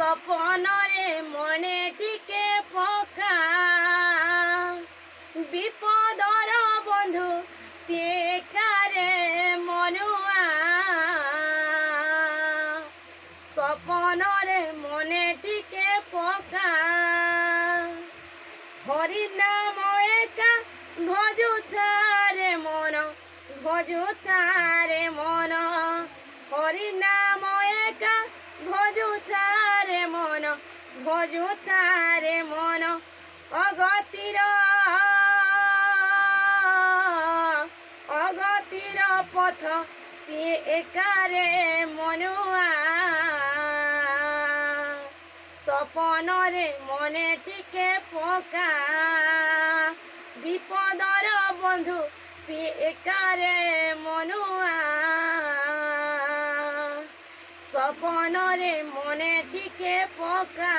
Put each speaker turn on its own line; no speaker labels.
সপনরে মনে টিকে পকা বিপদর বন্ধু সিয়ে কারে মনুয়া সপনরে মনে টিকে পকা হরি নাম একা ভজুতারে মন ভজুতারে মন হরি নাম একা ভজুতারে মন ভজুতারে মন অগতির পথ সিয়ে একারে মনুয়া সপনরে মনে টিকে পকা বিপদর বন্ধু সিয়ে একারে মনুয়া সপনরে মনে টিকে পকা।